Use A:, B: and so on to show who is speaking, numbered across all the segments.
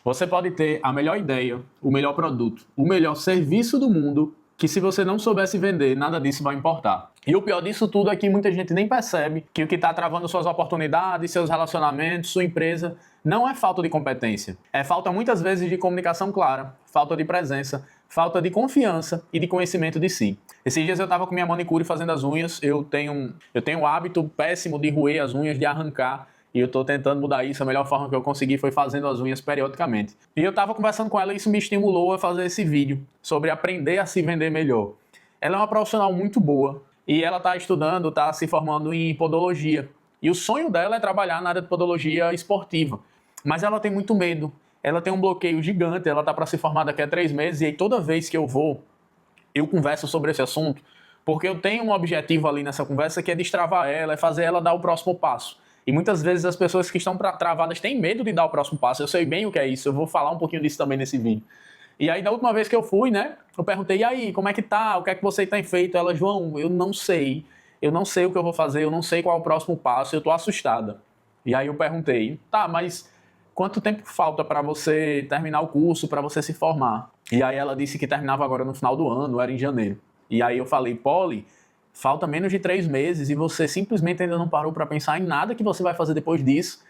A: Você pode ter a melhor ideia, o melhor produto, o melhor serviço do mundo, que se você não soubesse vender, nada disso vai importar. E o pior disso tudo é que muita gente nem percebe que o que está travando suas oportunidades, seus relacionamentos, sua empresa, não é falta de competência. É falta muitas vezes de comunicação clara, falta de presença, falta de confiança e de conhecimento de si. Esses dias eu estava com minha manicure fazendo as unhas, eu tenho o hábito péssimo de roer as unhas, de arrancar, e eu estou tentando mudar isso. A melhor forma que eu consegui foi fazendo as unhas periodicamente. E eu estava conversando com ela e isso me estimulou a fazer esse vídeo sobre aprender a se vender melhor. Ela é uma profissional muito boa e ela está estudando, está se formando em podologia. E o sonho dela é trabalhar na área de podologia esportiva. Mas ela tem muito medo, ela tem um bloqueio gigante, ela está para se formar daqui a 3 meses e aí toda vez que eu vou, eu converso sobre esse assunto, porque eu tenho um objetivo ali nessa conversa que é destravar ela, é fazer ela dar o próximo passo. E muitas vezes as pessoas que estão travadas têm medo de dar o próximo passo. Eu sei bem o que é isso, eu vou falar um pouquinho disso também nesse vídeo. E aí, da última vez que eu fui, né, eu perguntei, e aí, como é que tá? O que é que você tem feito? Ela, João, eu não sei o que eu vou fazer, eu não sei qual é o próximo passo, eu tô assustada. E aí eu perguntei, tá, mas quanto tempo falta para você terminar o curso, para você se formar? E aí ela disse que terminava agora no final do ano, era em janeiro. E aí eu falei, Polly, falta menos de 3 meses e você simplesmente ainda não parou para pensar em nada que você vai fazer depois disso.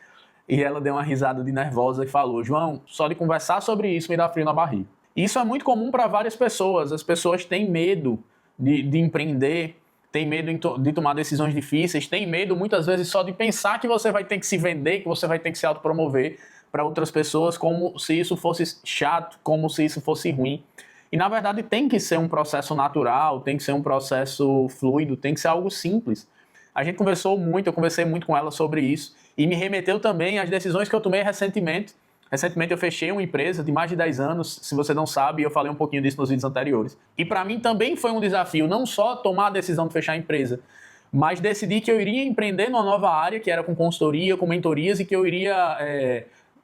A: E ela deu uma risada de nervosa e falou, João, só de conversar sobre isso me dá frio na barriga. Isso é muito comum para várias pessoas. As pessoas têm medo de empreender, têm medo de tomar decisões difíceis, têm medo muitas vezes só de pensar que você vai ter que se vender, que você vai ter que se autopromover para outras pessoas, como se isso fosse chato, como se isso fosse ruim. E na verdade tem que ser um processo natural, tem que ser um processo fluido, tem que ser algo simples. A gente conversou muito, eu conversei muito com ela sobre isso e me remeteu também às decisões que eu tomei recentemente. Recentemente eu fechei uma empresa de mais de 10 anos, se você não sabe, eu falei um pouquinho disso nos vídeos anteriores. E para mim também foi um desafio, não só tomar a decisão de fechar a empresa, mas decidir que eu iria empreender numa nova área, que era com consultoria, com mentorias, e que eu iria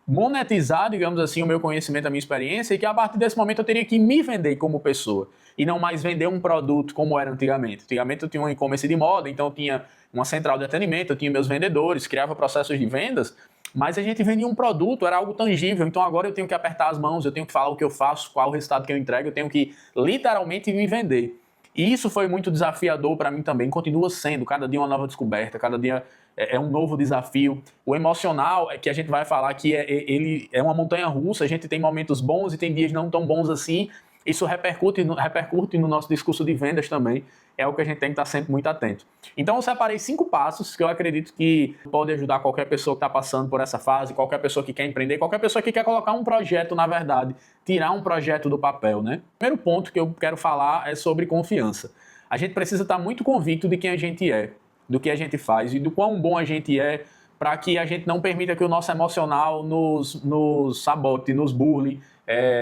A: monetizar, digamos assim, o meu conhecimento, a minha experiência, e que a partir desse momento eu teria que me vender como pessoa, e não mais vender um produto como era antigamente. Antigamente eu tinha um e-commerce de moda, então eu tinha uma central de atendimento, eu tinha meus vendedores, criava processos de vendas, mas a gente vendia um produto, era algo tangível, então agora eu tenho que apertar as mãos, eu tenho que falar o que eu faço, qual o resultado que eu entrego, eu tenho que literalmente me vender. E isso foi muito desafiador para mim também, continua sendo, cada dia uma nova descoberta, cada dia é um novo desafio. O emocional, que a gente vai falar que ele é uma montanha-russa, a gente tem momentos bons e tem dias não tão bons assim, isso repercute no nosso discurso de vendas também, é o que a gente tem que estar sempre muito atento. Então eu separei 5 passos que eu acredito que pode ajudar qualquer pessoa que está passando por essa fase, qualquer pessoa que quer empreender, qualquer pessoa que quer colocar um projeto, na verdade, tirar um projeto do papel, né? O primeiro ponto que eu quero falar é sobre confiança. A gente precisa estar muito convicto de quem a gente é, do que a gente faz e do quão bom a gente é, para que a gente não permita que o nosso emocional nos sabote, nos burle,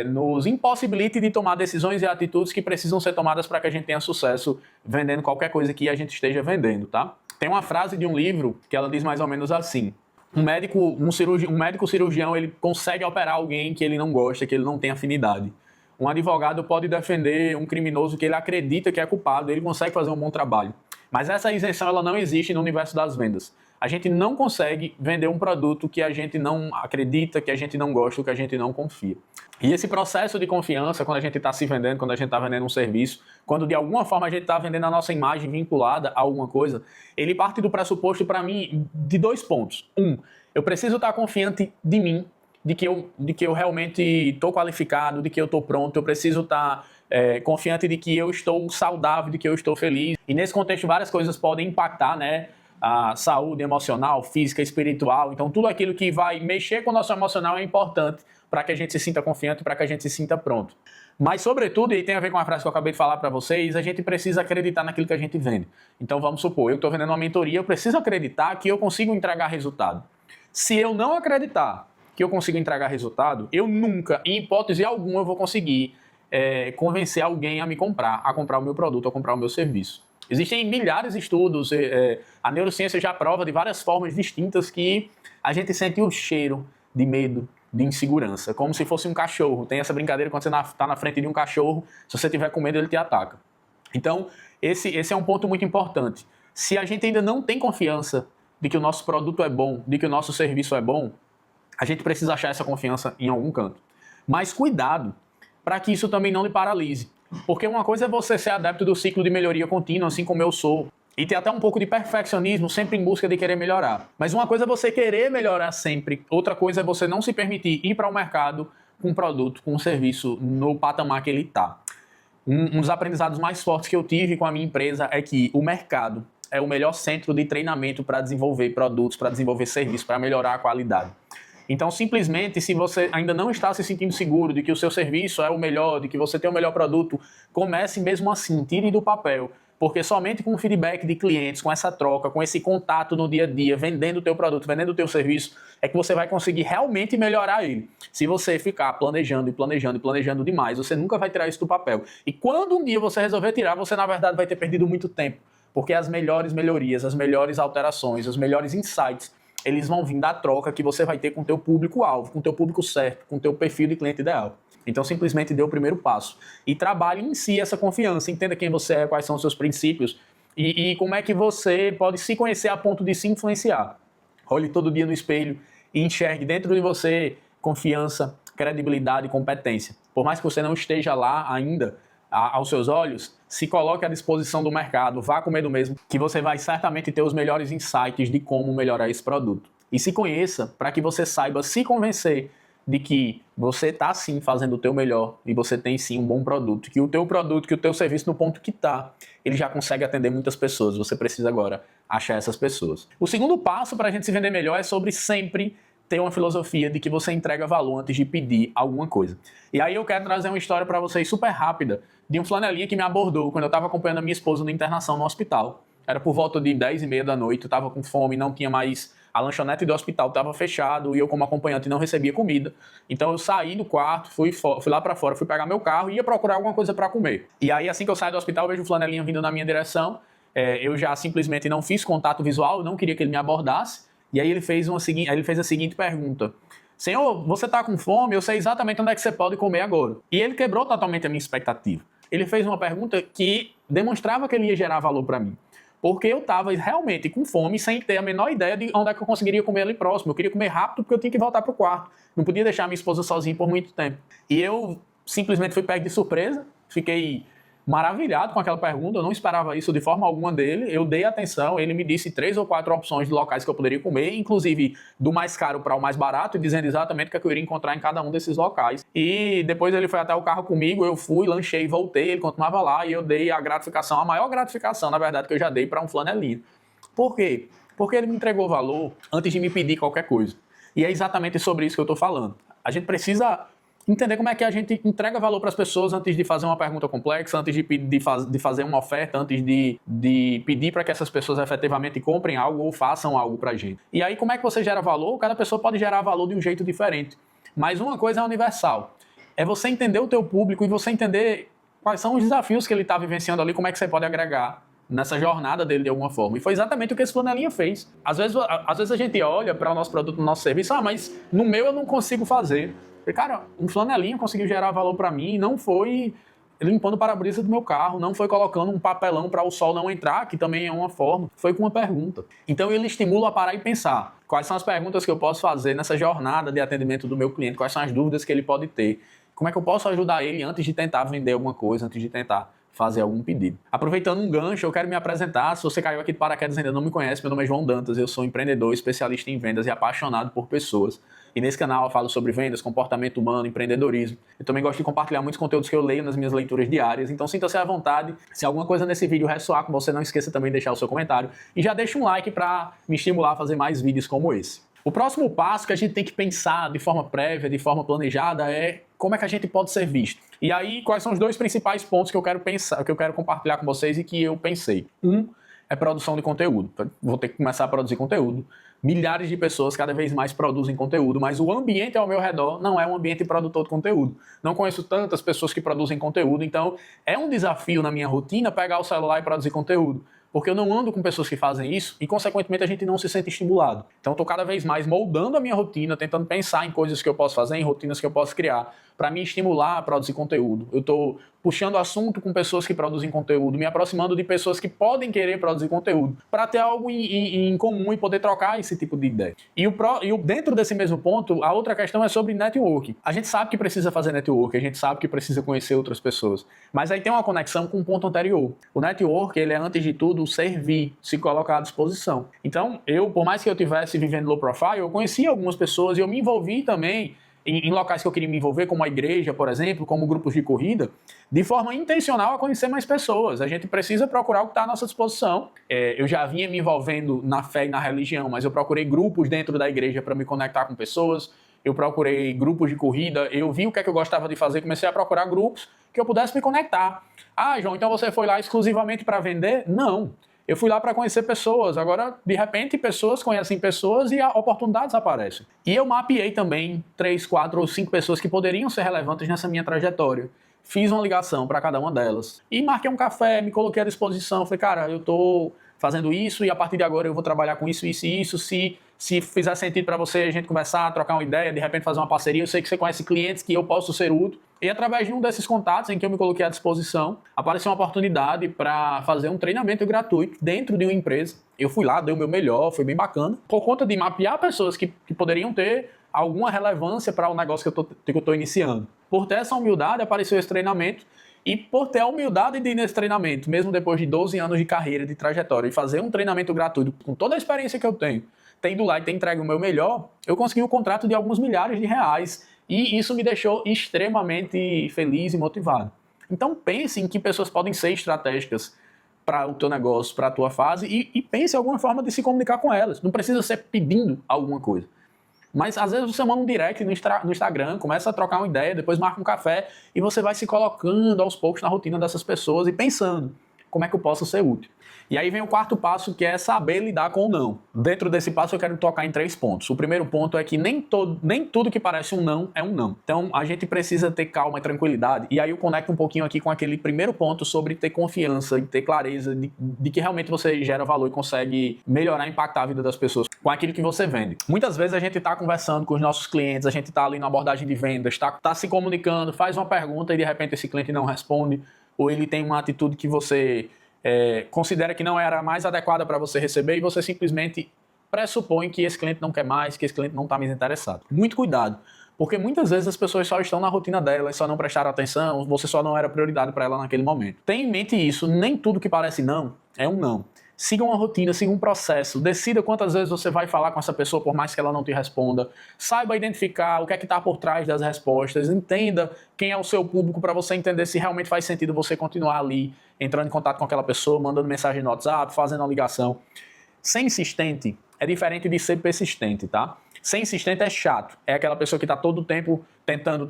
A: nos impossibilite de tomar decisões e atitudes que precisam ser tomadas para que a gente tenha sucesso vendendo qualquer coisa que a gente esteja vendendo, tá? Tem uma frase de um livro que ela diz mais ou menos assim: um médico cirurgião, ele consegue operar alguém que ele não gosta, que ele não tem afinidade. Um advogado pode defender um criminoso que ele acredita que é culpado, ele consegue fazer um bom trabalho. Mas essa isenção ela não existe no universo das vendas. A gente não consegue vender um produto que a gente não acredita, que a gente não gosta, que a gente não confia. E esse processo de confiança, quando a gente está se vendendo, quando a gente está vendendo um serviço, quando de alguma forma a gente está vendendo a nossa imagem vinculada a alguma coisa, ele parte do pressuposto, para mim, de 2 pontos. Eu preciso estar confiante de mim, de que eu realmente estou qualificado, de que eu estou pronto, eu preciso estar confiante de que eu estou saudável, de que eu estou feliz. E nesse contexto várias coisas podem impactar, né? A saúde emocional, física, espiritual. Então tudo aquilo que vai mexer com o nosso emocional é importante para que a gente se sinta confiante, para que a gente se sinta pronto. Mas sobretudo, e tem a ver com a frase que eu acabei de falar para vocês, a gente precisa acreditar naquilo que a gente vende. Então vamos supor, eu estou vendendo uma mentoria, eu preciso acreditar que eu consigo entregar resultado. Se eu não acreditar que eu consigo entregar resultado, eu nunca, em hipótese alguma, eu vou conseguir convencer alguém a comprar o meu produto, a comprar o meu serviço. Existem milhares de estudos, a neurociência já prova de várias formas distintas que a gente sente o cheiro de medo, de insegurança, como se fosse um cachorro. Tem essa brincadeira quando você está na frente de um cachorro, se você tiver com medo ele te ataca. Então, esse é um ponto muito importante. Se a gente ainda não tem confiança de que o nosso produto é bom, de que o nosso serviço é bom, a gente precisa achar essa confiança em algum canto. Mas cuidado para que isso também não lhe paralise. Porque uma coisa é você ser adepto do ciclo de melhoria contínua, assim como eu sou, e ter até um pouco de perfeccionismo, sempre em busca de querer melhorar. Mas uma coisa é você querer melhorar sempre, outra coisa é você não se permitir ir para o mercado com um produto, com um serviço no patamar que ele está. Um dos aprendizados mais fortes que eu tive com a minha empresa é que o mercado é o melhor centro de treinamento para desenvolver produtos, para desenvolver serviços, para melhorar a qualidade. Então, simplesmente, se você ainda não está se sentindo seguro de que o seu serviço é o melhor, de que você tem o melhor produto, comece mesmo assim, tire do papel. Porque somente com o feedback de clientes, com essa troca, com esse contato no dia a dia, vendendo o teu produto, vendendo o teu serviço, é que você vai conseguir realmente melhorar ele. Se você ficar planejando e planejando e planejando demais, você nunca vai tirar isso do papel. E quando um dia você resolver tirar, você na verdade vai ter perdido muito tempo. Porque as melhores melhorias, as melhores alterações, os melhores insights, eles vão vir da troca que você vai ter com o teu público-alvo, com o teu público certo, com o teu perfil de cliente ideal. Então, simplesmente dê o primeiro passo. E trabalhe em si essa confiança. Entenda quem você é, quais são os seus princípios e como é que você pode se conhecer a ponto de se influenciar. Olhe todo dia no espelho e enxergue dentro de você confiança, credibilidade e competência. Por mais que você não esteja lá ainda, aos seus olhos, se coloque à disposição do mercado, vá com medo mesmo, que você vai certamente ter os melhores insights de como melhorar esse produto. E se conheça para que você saiba se convencer de que você está sim fazendo o teu melhor e você tem sim um bom produto, que o teu produto, que o teu serviço no ponto que está, ele já consegue atender muitas pessoas, você precisa agora achar essas pessoas. O segundo passo para a gente se vender melhor é sobre sempre ter uma filosofia de que você entrega valor antes de pedir alguma coisa. E aí eu quero trazer uma história para vocês super rápida de um flanelinha que me abordou quando eu estava acompanhando a minha esposa na internação no hospital. Era por volta de 10h30 da noite, eu estava com fome, não tinha mais... A lanchonete do hospital estava fechado e eu, como acompanhante, não recebia comida. Então eu saí do quarto, fui lá para fora, fui pegar meu carro e ia procurar alguma coisa para comer. E aí, assim que eu saio do hospital, eu vejo o flanelinha vindo na minha direção. Eu já simplesmente não fiz contato visual, eu não queria que ele me abordasse. E aí ele fez a seguinte pergunta: Senhor, você está com fome? Eu sei exatamente onde é que você pode comer agora. E ele quebrou totalmente a minha expectativa. Ele fez uma pergunta que demonstrava que ele ia gerar valor para mim. Porque eu estava realmente com fome, sem ter a menor ideia de onde é que eu conseguiria comer ali próximo. Eu queria comer rápido porque eu tinha que voltar para o quarto. Não podia deixar minha esposa sozinha por muito tempo. E eu simplesmente fui pego de surpresa, fiquei maravilhado com aquela pergunta, eu não esperava isso de forma alguma dele, eu dei atenção, ele me disse 3 ou 4 opções de locais que eu poderia comer, inclusive do mais caro para o mais barato, e dizendo exatamente o que eu iria encontrar em cada um desses locais. E depois ele foi até o carro comigo, eu fui, lanchei e voltei, ele continuava lá e eu dei a gratificação, a maior gratificação, na verdade, que eu já dei para um flanelinha. Por quê? Porque ele me entregou valor antes de me pedir qualquer coisa. E é exatamente sobre isso que eu estou falando. A gente precisa entender como é que a gente entrega valor para as pessoas antes de fazer uma pergunta complexa, antes de fazer uma oferta, antes de pedir para que essas pessoas efetivamente comprem algo ou façam algo para a gente. E aí, como é que você gera valor? Cada pessoa pode gerar valor de um jeito diferente. Mas uma coisa é universal. É você entender o teu público e você entender quais são os desafios que ele está vivenciando ali, como é que você pode agregar nessa jornada dele de alguma forma. E foi exatamente o que esse flanelinha fez. Às vezes a gente olha para o nosso produto, no nosso serviço, mas no meu eu não consigo fazer. Cara, um flanelinha conseguiu gerar valor para mim e não foi limpando o para-brisa do meu carro, não foi colocando um papelão para o sol não entrar, que também é uma forma, foi com uma pergunta. Então ele estimula a parar e pensar quais são as perguntas que eu posso fazer nessa jornada de atendimento do meu cliente, quais são as dúvidas que ele pode ter, como é que eu posso ajudar ele antes de tentar vender alguma coisa, antes de tentar fazer algum pedido. Aproveitando um gancho, eu quero me apresentar. Se você caiu aqui de paraquedas e ainda não me conhece, meu nome é João Dantas, eu sou empreendedor, especialista em vendas e apaixonado por pessoas. E nesse canal eu falo sobre vendas, comportamento humano, empreendedorismo. Eu também gosto de compartilhar muitos conteúdos que eu leio nas minhas leituras diárias, então sinta-se à vontade. Se alguma coisa nesse vídeo ressoar com você, não esqueça também de deixar o seu comentário e já deixa um like para me estimular a fazer mais vídeos como esse. O próximo passo que a gente tem que pensar de forma prévia, de forma planejada, é como é que a gente pode ser visto. E aí, quais são os 2 principais pontos que eu quero pensar, que eu quero compartilhar com vocês e que eu pensei. Um é produção de conteúdo. Vou ter que começar a produzir conteúdo. Milhares de pessoas cada vez mais produzem conteúdo, mas o ambiente ao meu redor não é um ambiente produtor de conteúdo. Não conheço tantas pessoas que produzem conteúdo, então é um desafio na minha rotina pegar o celular e produzir conteúdo. Porque eu não ando com pessoas que fazem isso e, consequentemente, a gente não se sente estimulado. Então, eu estou cada vez mais moldando a minha rotina, tentando pensar em coisas que eu posso fazer, em rotinas que eu posso criar, para me estimular a produzir conteúdo. Eu estou puxando assunto com pessoas que produzem conteúdo, me aproximando de pessoas que podem querer produzir conteúdo, para ter algo em comum e poder trocar esse tipo de ideia. Dentro desse mesmo ponto, a outra questão é sobre networking. A gente sabe que precisa fazer networking, a gente sabe que precisa conhecer outras pessoas, mas aí tem uma conexão com o ponto anterior. O network, ele é antes de tudo servir, se colocar à disposição. Então, por mais que eu estivesse vivendo low profile, eu conheci algumas pessoas e eu me envolvi também em locais que eu queria me envolver, como a igreja, por exemplo, como grupos de corrida, de forma intencional a conhecer mais pessoas. A gente precisa procurar o que está à nossa disposição. Eu já vinha me envolvendo na fé e na religião, mas eu procurei grupos dentro da igreja para me conectar com pessoas, eu procurei grupos de corrida, eu vi o que é que eu gostava de fazer, comecei a procurar grupos que eu pudesse me conectar. Ah, João, então você foi lá exclusivamente para vender? Não. Eu fui lá para conhecer pessoas. Agora, de repente, pessoas conhecem pessoas e oportunidades aparecem. E eu mapeei também 3, 4 ou 5 pessoas que poderiam ser relevantes nessa minha trajetória. Fiz uma ligação para cada uma delas. E marquei um café, me coloquei à disposição. Falei, cara, eu estou fazendo isso e a partir de agora eu vou trabalhar com isso, isso e isso. Se fizer sentido para você a gente conversar, trocar uma ideia, de repente fazer uma parceria, eu sei que você conhece clientes que eu posso ser útil. E através de um desses contatos em que eu me coloquei à disposição, apareceu uma oportunidade para fazer um treinamento gratuito dentro de uma empresa. Eu fui lá, dei o meu melhor, foi bem bacana. Por conta de mapear pessoas que poderiam ter alguma relevância para o negócio que eu estou iniciando. Por ter essa humildade, apareceu esse treinamento. E por ter a humildade de ir nesse treinamento, mesmo depois de 12 anos de carreira, de trajetória, e fazer um treinamento gratuito com toda a experiência que eu tenho, tendo lá e ter entregue o meu melhor, eu consegui um contrato de alguns milhares de reais. E isso me deixou extremamente feliz e motivado. Então pense em que pessoas podem ser estratégicas para o teu negócio, para a tua fase, e pense em alguma forma de se comunicar com elas. Não precisa ser pedindo alguma coisa. Mas às vezes você manda um direct no Instagram, começa a trocar uma ideia, depois marca um café e você vai se colocando aos poucos na rotina dessas pessoas e pensando como é que eu posso ser útil. E aí vem o quarto passo, que é saber lidar com o não. Dentro desse passo eu quero tocar em 3 pontos. O primeiro ponto é que nem tudo que parece um não é um não. Então a gente precisa ter calma e tranquilidade. E aí eu conecto um pouquinho aqui com aquele primeiro ponto sobre ter confiança e ter clareza de que realmente você gera valor e consegue melhorar e impactar a vida das pessoas com aquilo que você vende. Muitas vezes a gente está conversando com os nossos clientes, a gente está ali na abordagem de vendas, está se comunicando, faz uma pergunta e de repente esse cliente não responde, ou ele tem uma atitude que você considera que não era a mais adequada para você receber e você simplesmente pressupõe que esse cliente não quer mais, que esse cliente não está mais interessado. Muito cuidado, porque muitas vezes as pessoas só estão na rotina delas, só não prestaram atenção, você só não era prioridade para ela naquele momento. Tenha em mente isso, nem tudo que parece não é um não. Siga uma rotina, siga um processo, decida quantas vezes você vai falar com essa pessoa por mais que ela não te responda, saiba identificar o que é que está por trás das respostas, entenda quem é o seu público para você entender se realmente faz sentido você continuar ali, entrando em contato com aquela pessoa, mandando mensagem no WhatsApp, fazendo uma ligação. Ser insistente é diferente de ser persistente, tá? Ser insistente é chato, é aquela pessoa que está todo o tempo tentando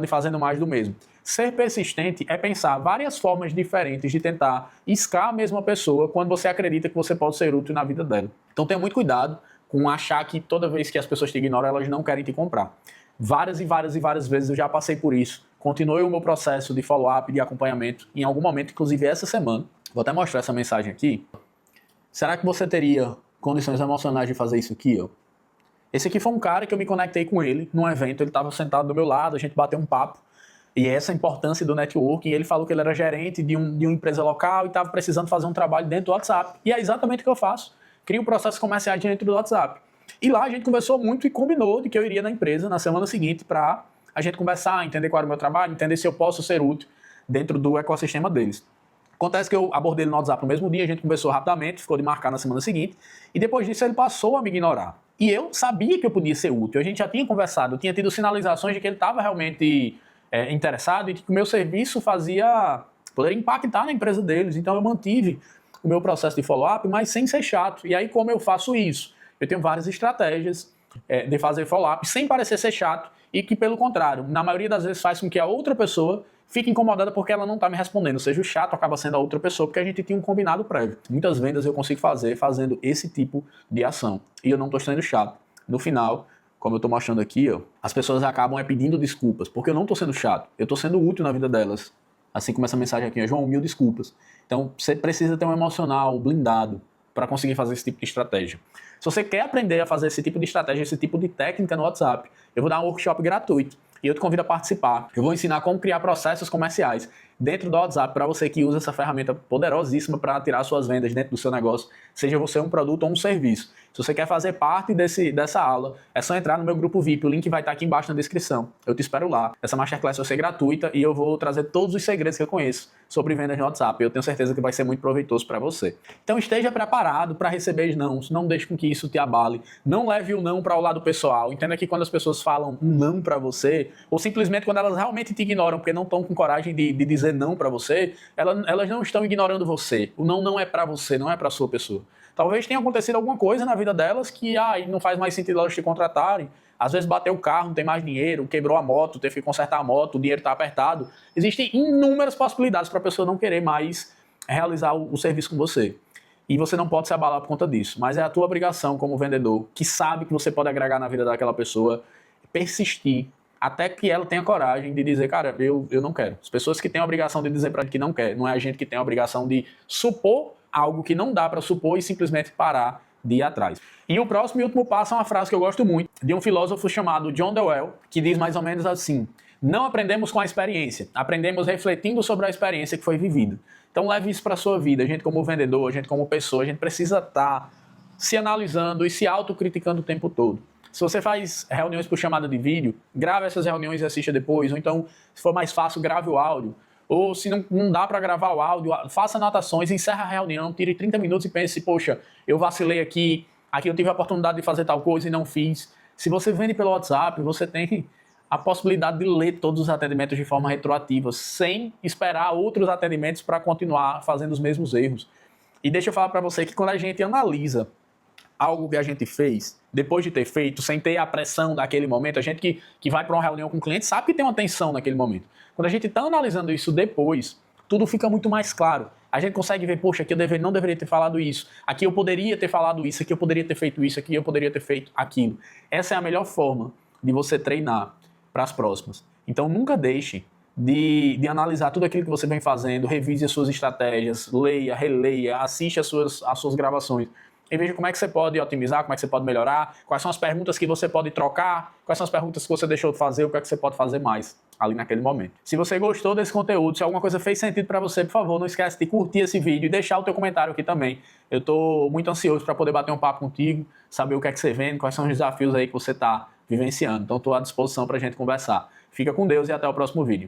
A: e fazendo mais do mesmo. Ser persistente é pensar várias formas diferentes de tentar iscar a mesma pessoa quando você acredita que você pode ser útil na vida dela. Então tenha muito cuidado com achar que toda vez que as pessoas te ignoram, elas não querem te comprar. Várias vezes eu já passei por isso. Continuei o meu processo de follow-up, de acompanhamento, em algum momento, inclusive essa semana. Vou até mostrar essa mensagem aqui. Será que você teria condições emocionais de fazer isso aqui, ó? Esse aqui foi um cara que eu me conectei com ele num evento, ele estava sentado do meu lado, a gente bateu um papo, e essa é a importância do networking. Ele falou que ele era gerente de uma empresa local e estava precisando fazer um trabalho dentro do WhatsApp. E é exatamente o que eu faço. Crio processos comerciais dentro do WhatsApp. E lá a gente conversou muito e combinou de que eu iria na empresa na semana seguinte para a gente conversar, entender qual era o meu trabalho, entender se eu posso ser útil dentro do ecossistema deles. Acontece que eu abordei ele no WhatsApp no mesmo dia, a gente conversou rapidamente, ficou de marcar na semana seguinte, e depois disso ele passou a me ignorar. E eu sabia que eu podia ser útil, a gente já tinha conversado, eu tinha tido sinalizações de que ele estava realmente interessado e que o meu serviço poderia impactar na empresa deles. Então eu mantive o meu processo de follow-up, mas sem ser chato. E aí como eu faço isso? Eu tenho várias estratégias de fazer follow-up sem parecer ser chato e que, pelo contrário, na maioria das vezes faz com que a outra pessoa fique incomodada porque ela não está me respondendo. Ou seja, o chato acaba sendo a outra pessoa porque a gente tinha um combinado prévio. Muitas vendas eu consigo fazer fazendo esse tipo de ação. E eu não estou sendo chato. No final, como eu estou mostrando aqui, ó, as pessoas acabam pedindo desculpas, porque eu não estou sendo chato. Eu estou sendo útil na vida delas. Assim como essa mensagem aqui, João, 1000 desculpas. Então, você precisa ter um emocional blindado para conseguir fazer esse tipo de estratégia. Se você quer aprender a fazer esse tipo de estratégia, esse tipo de técnica no WhatsApp, eu vou dar um workshop gratuito e eu te convido a participar. Eu vou ensinar como criar processos comerciais dentro do WhatsApp para você que usa essa ferramenta poderosíssima para tirar suas vendas dentro do seu negócio, seja você um produto ou um serviço. Se você quer fazer parte dessa aula, é só entrar no meu grupo VIP, o link vai estar aqui embaixo na descrição. Eu te espero lá. Essa Masterclass vai ser gratuita e eu vou trazer todos os segredos que eu conheço sobre vendas no WhatsApp. Eu tenho certeza que vai ser muito proveitoso para você. Então esteja preparado para receber nãos, não deixe com que isso te abale. Não leve o não para o lado pessoal. Entenda que quando as pessoas falam um não para você, ou simplesmente quando elas realmente te ignoram porque não estão com coragem de dizer não para você, elas não estão ignorando você. O não é para você, não é para sua pessoa. Talvez tenha acontecido alguma coisa na vida delas que não faz mais sentido elas te contratarem. Às vezes bateu o carro, não tem mais dinheiro, quebrou a moto, teve que consertar a moto, o dinheiro está apertado. Existem inúmeras possibilidades para a pessoa não querer mais realizar o serviço com você. E você não pode se abalar por conta disso. Mas é a tua obrigação como vendedor, que sabe que você pode agregar na vida daquela pessoa, persistir até que ela tenha coragem de dizer, cara, eu não quero. As pessoas que têm a obrigação de dizer para gente que não quer, não é a gente que tem a obrigação de supor algo que não dá para supor e simplesmente parar de ir atrás. E o próximo e último passo é uma frase que eu gosto muito, de um filósofo chamado John Dewey, que diz mais ou menos assim: não aprendemos com a experiência, aprendemos refletindo sobre a experiência que foi vivida. Então leve isso para a sua vida. A gente como vendedor, a gente como pessoa, a gente precisa estar se analisando e se autocriticando o tempo todo. Se você faz reuniões por chamada de vídeo, grave essas reuniões e assista depois, ou então, se for mais fácil, grave o áudio. Ou se não dá para gravar o áudio, faça anotações, encerra a reunião, tire 30 minutos e pense, poxa, eu vacilei aqui eu tive a oportunidade de fazer tal coisa e não fiz. Se você vende pelo WhatsApp, você tem a possibilidade de ler todos os atendimentos de forma retroativa, sem esperar outros atendimentos para continuar fazendo os mesmos erros. E deixa eu falar para você que quando a gente analisa algo que a gente fez, depois de ter feito, sem ter a pressão daquele momento, a gente que vai para uma reunião com o cliente sabe que tem uma tensão naquele momento. Quando a gente está analisando isso depois, tudo fica muito mais claro. A gente consegue ver, poxa, aqui eu não deveria ter falado isso, aqui eu poderia ter falado isso, aqui eu poderia ter feito isso, aqui eu poderia ter feito aquilo. Essa é a melhor forma de você treinar para as próximas. Então nunca deixe de analisar tudo aquilo que você vem fazendo, revise as suas estratégias, leia, releia, assiste as suas gravações. E veja como é que você pode otimizar, como é que você pode melhorar, quais são as perguntas que você pode trocar, quais são as perguntas que você deixou de fazer, o que é que você pode fazer mais ali naquele momento. Se você gostou desse conteúdo, se alguma coisa fez sentido para você, por favor, não esquece de curtir esse vídeo e deixar o teu comentário aqui também. Eu estou muito ansioso para poder bater um papo contigo, saber o que é que você vende, quais são os desafios aí que você está vivenciando. Então estou à disposição para a gente conversar. Fica com Deus e até o próximo vídeo.